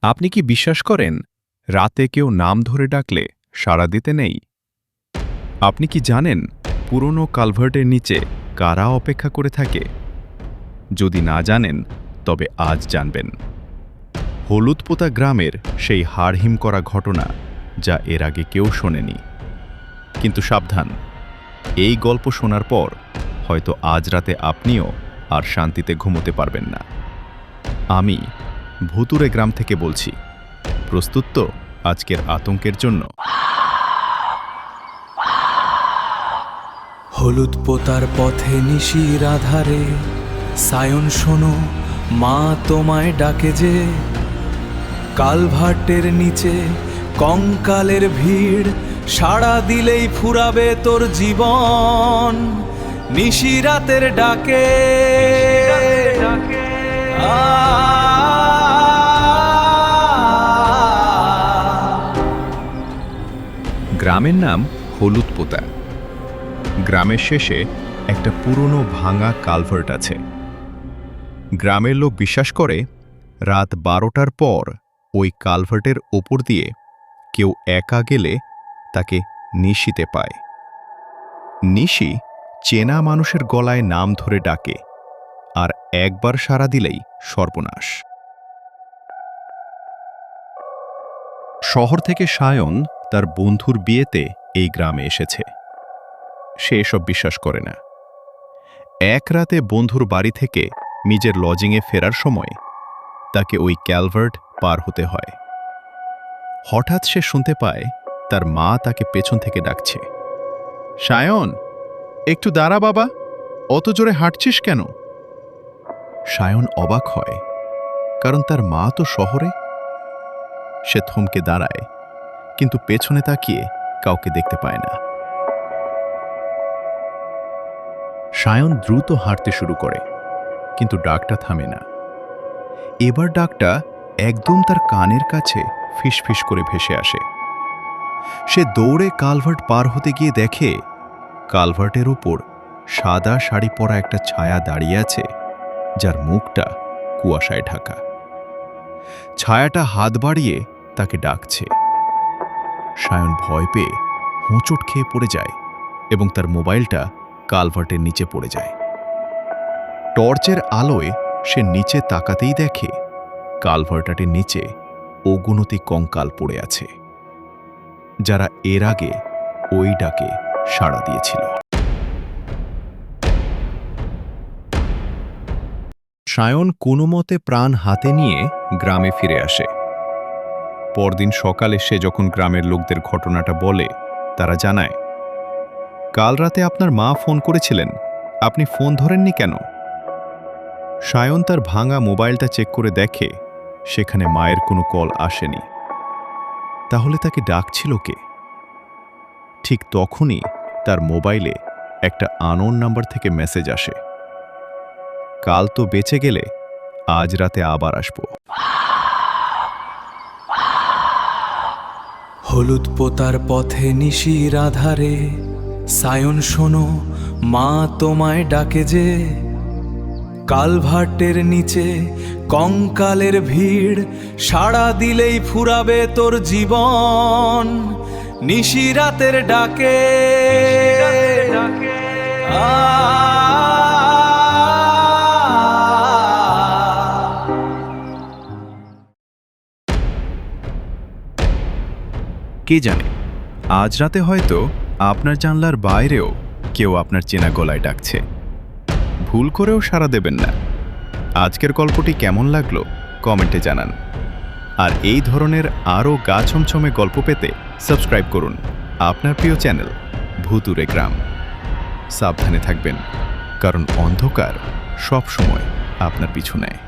আপনি কি বিশ্বাস করেন রাতে কেউ নাম ধরে ডাকলে সাড়া দিতে নেই? আপনি কি জানেন পুরনো কালভার্টের নিচে কারা অপেক্ষা করে থাকে? যদি না জানেন তবে আজ জানবেন। হলুদপোতা গ্রামের সেই হাড়হিম করা ঘটনা যা এর আগে কেউ শোনেনি। কিন্তু সাবধান, এই গল্প শোনার পর হয়তো আজ রাতে আপনিও আর শান্তিতে ঘুমোতে পারবেন না। আমি ভুতুরে গ্রাম থেকে বলছি। প্রস্তুত তো আজকের আতঙ্কের জন্য? হলুদ পোতার পথে নিশির আধারে সায়ন শোনো, মা তোমায় ডাকে যে। কালভার্টের নিচে কঙ্কালের ভিড়, সাড়া দিলেই ফুরাবে তোর জীবন। নিশিরাতের ডাকে গ্রামের নাম হলুদপোতা। গ্রামের শেষে একটা পুরনো ভাঙা কালভার্ট আছে। গ্রামের লোক বিশ্বাস করে রাত 12টার পর ওই কালভার্টের ওপর দিয়ে কেউ একা গেলে তাকে নিশিতে পায়। নিশি চেনা মানুষের গলায় নাম ধরে ডাকে, আর একবার সাড়া দিলেই সর্বনাশ। শহর থেকে সায়ন তার বন্ধুর বিয়েতে এই গ্রামে এসেছে। সে এসব বিশ্বাস করে না। এক রাতে বন্ধুর বাড়ি থেকে নিজের লজিংয়ে ফেরার সময় তাকে ওই ক্যালভার্ট পার হতে হয়। হঠাৎ সে শুনতে পায় তার মা তাকে পেছন থেকে ডাকছে, সায়ন, একটু দাঁড়া বাবা, অত জোরে হাঁটছিস কেন? সায়ন অবাক হয়, কারণ তার মা তো শহরে। সে থমকে দাঁড়ায়, কিন্তু পেছনে তাকিয়ে কাউকে দেখতে পায় না। সায়ন দ্রুত হাঁটতে শুরু করে, কিন্তু ডাকটা থামে না। এবার ডাকটা একদম তার কানের কাছে ফিসফিস করে ভেসে আসে। সে দৌড়ে কালভার্ট পার হতে গিয়ে দেখে কালভার্টের ওপর সাদা শাড়ি পরা একটা ছায়া দাঁড়িয়ে আছে, যার মুখটা কুয়াশায় ঢাকা। ছায়াটা হাত বাড়িয়ে তাকে ডাকছে। সায়ন ভয় পেয়ে হোঁচট খেয়ে পড়ে যায় এবং তার মোবাইলটা কালভার্টের নিচে পড়ে যায়। টর্চের আলোয় সে নিচে তাকাতেই দেখে কালভার্টের নিচে অগুনতি কঙ্কাল পড়ে আছে, যারা এর আগে ওই ডাকে সাড়া দিয়েছিল। সায়ন কোনোমতে প্রাণ হাতে নিয়ে গ্রামে ফিরে আসে। পরদিন সকালে সে যখন গ্রামের লোকদের ঘটনাটা বলে, তারা জানায়, কাল রাতে আপনার মা ফোন করেছিলেন, আপনি ফোন ধরেননি কেন? সায়ন তার ভাঙা মোবাইলটা চেক করে দেখে সেখানে মায়ের কোনো কল আসেনি। তাহলে তাকে ডাকছিল কে? ঠিক তখনই তার মোবাইলে একটা আননোন নাম্বার থেকে মেসেজ আসে, কাল তো বেঁচে গেলে আজ রাতে আবার আসবো। হলুদ পোতার পথে নিশির আধারে সায়ন শোনো, মা তোমায় ডাকে যে। কালভার্টের নিচে কঙ্কালের ভিড়, সাড়া দিলেই ফুরাবে তোর জীবন। নিশিরাতের ডাকে কে জানে, আজ রাতে হয়তো আপনার জানলার বাইরেও কেউ আপনার চেনা গলায় ডাকছে। ভুল করেও সাড়া দেবেন না। আজকের গল্পটি কেমন লাগলো কমেন্টে জানান। আর এই ধরনের আরও গা ছমছমে গল্প পেতে সাবস্ক্রাইব করুন আপনার প্রিয় চ্যানেল ভুতুরে গ্রাম। সাবধানে থাকবেন, কারণ অন্ধকার সব সময় আপনার পিছু নেয়।